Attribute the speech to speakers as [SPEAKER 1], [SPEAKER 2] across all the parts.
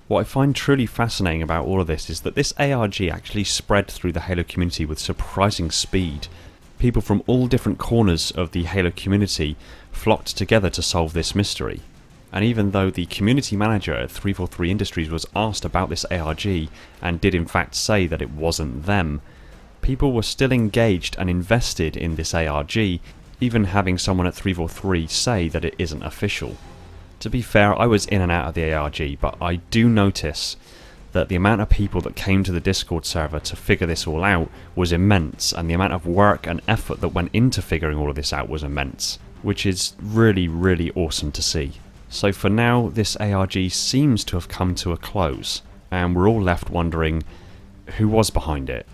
[SPEAKER 1] What I find truly fascinating about all of this is that this ARG actually spread through the Halo community with surprising speed. People from all different corners of the Halo community flocked together to solve this mystery. And even though the community manager at 343 Industries was asked about this ARG and did in fact say that it wasn't them, people were still engaged and invested in this ARG, even having someone at 343 say that it isn't official. To be fair, I was in and out of the ARG, but I do notice that the amount of people that came to the Discord server to figure this all out was immense, and the amount of work and effort that went into figuring all of this out was immense, which is really, really awesome to see. So for now, this ARG seems to have come to a close, and we're all left wondering who was behind it.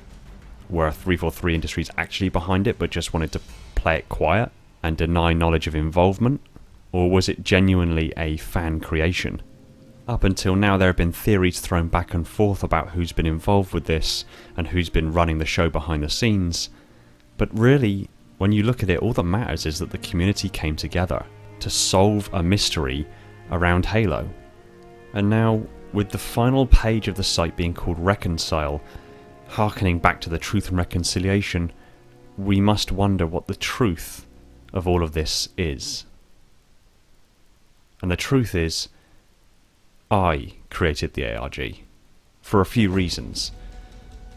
[SPEAKER 1] Were 343 Industries actually behind it but just wanted to play it quiet and deny knowledge of involvement? Or was it genuinely a fan creation? Up until now there have been theories thrown back and forth about who's been involved with this and who's been running the show behind the scenes, but really, when you look at it, all that matters is that the community came together to solve a mystery around Halo. And now, with the final page of the site being called Reconcile, harkening back to the Truth and Reconciliation, we must wonder what the truth of all of this is. And the truth is, I created the ARG, for a few reasons.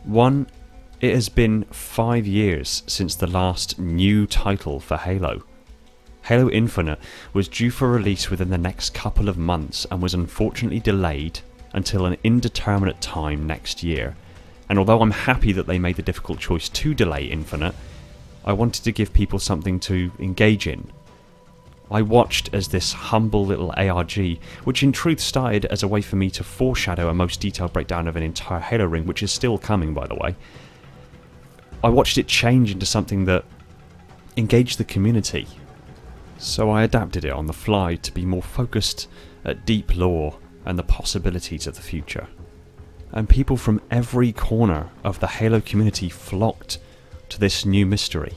[SPEAKER 1] One, it has been 5 years since the last new title for Halo. Halo Infinite was due for release within the next couple of months and was unfortunately delayed until an indeterminate time next year. And although I'm happy that they made the difficult choice to delay Infinite, I wanted to give people something to engage in. I watched as this humble little ARG, which in truth started as a way for me to foreshadow a most detailed breakdown of an entire Halo ring, which is still coming by the way. I watched it change into something that engaged the community. So I adapted it on the fly to be more focused at deep lore and the possibilities of the future. And people from every corner of the Halo community flocked to this new mystery.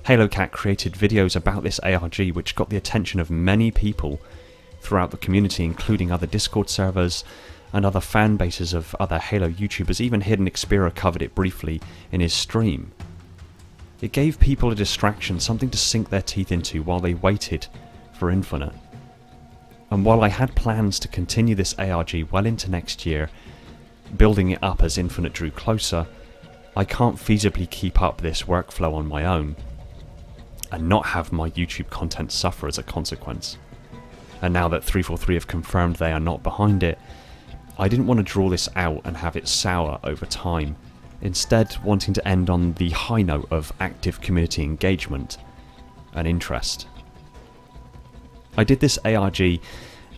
[SPEAKER 1] HaloCat created videos about this ARG which got the attention of many people throughout the community, including other Discord servers and other fan bases of other Halo YouTubers. Even Hidden Xperia covered it briefly in his stream. It gave people a distraction, something to sink their teeth into while they waited for Infinite. And while I had plans to continue this ARG well into next year, building it up as Infinite drew closer, I can't feasibly keep up this workflow on my own and not have my YouTube content suffer as a consequence. And now that 343 have confirmed they are not behind it, I didn't want to draw this out and have it sour over time, instead wanting to end on the high note of active community engagement and interest. I did this ARG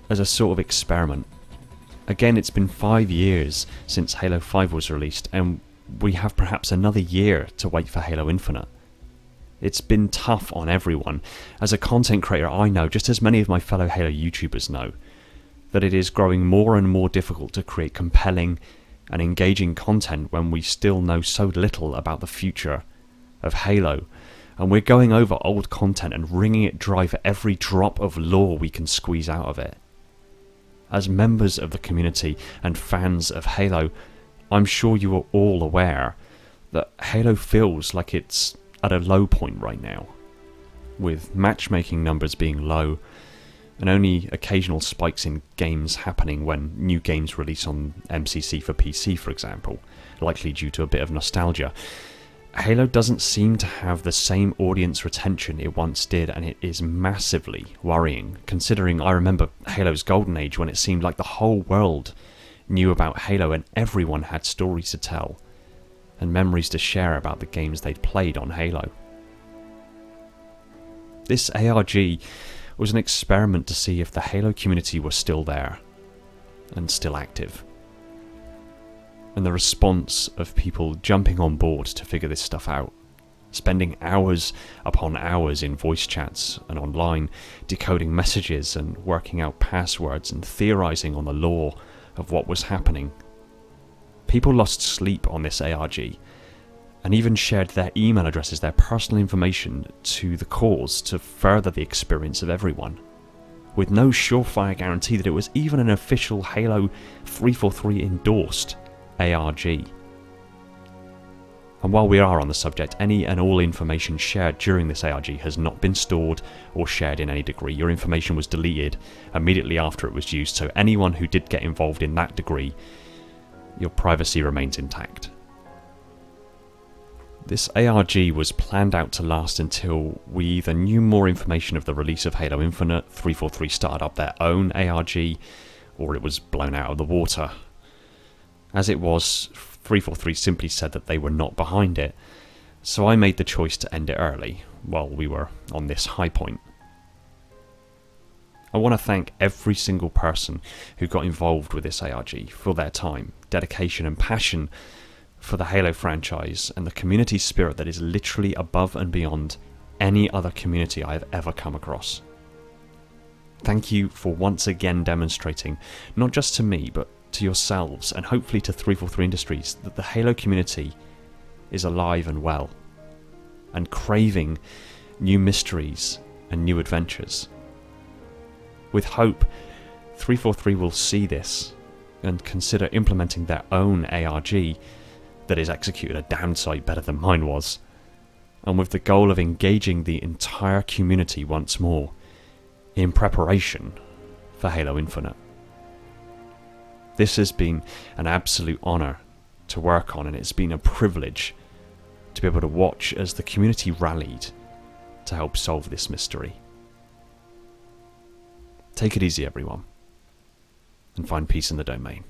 [SPEAKER 1] as a sort of experiment. Again, it's been 5 years since Halo 5 was released, and we have perhaps another year to wait for Halo Infinite. It's been tough on everyone. As a content creator, I know, just as many of my fellow Halo YouTubers know, that it is growing more and more difficult to create compelling and engaging content when we still know so little about the future of Halo, and we're going over old content and wringing it dry for every drop of lore we can squeeze out of it. As members of the community and fans of Halo, I'm sure you are all aware that Halo feels like it's at a low point right now, with matchmaking numbers being low and only occasional spikes in games happening when new games release on MCC for PC, for example, likely due to a bit of nostalgia. Halo doesn't seem to have the same audience retention it once did, and it is massively worrying, considering I remember Halo's golden age when it seemed like the whole world knew about Halo and everyone had stories to tell and memories to share about the games they'd played on Halo. This ARG was an experiment to see if the Halo community was still there and still active. And the response of people jumping on board to figure this stuff out, spending hours upon hours in voice chats and online, decoding messages and working out passwords and theorizing on the lore of what was happening. People lost sleep on this ARG and even shared their email addresses, their personal information, to the cause to further the experience of everyone. with no surefire guarantee that it was even an official Halo 343 endorsed ARG. And while we are on the subject, any and all information shared during this ARG has not been stored or shared in any degree. Your information was deleted immediately after it was used, so anyone who did get involved in that degree, your privacy remains intact. This ARG was planned out to last until we either knew more information of the release of Halo Infinite, 343 started up their own ARG, or it was blown out of the water. As it was, 343 simply said that they were not behind it, so I made the choice to end it early, while we were on this high point. I want to thank every single person who got involved with this ARG for their time, dedication and passion for the Halo franchise and the community spirit that is literally above and beyond any other community I have ever come across. Thank you for once again demonstrating, not just to me, but to yourselves and hopefully to 343 Industries, that the Halo community is alive and well and craving new mysteries and new adventures. With hope, 343 will see this and consider implementing their own ARG that is executed a damn sight better than mine was, and with the goal of engaging the entire community once more in preparation for Halo Infinite. This has been an absolute honour to work on, and it's been a privilege to be able to watch as the community rallied to help solve this mystery. Take it easy, everyone, and find peace in the domain.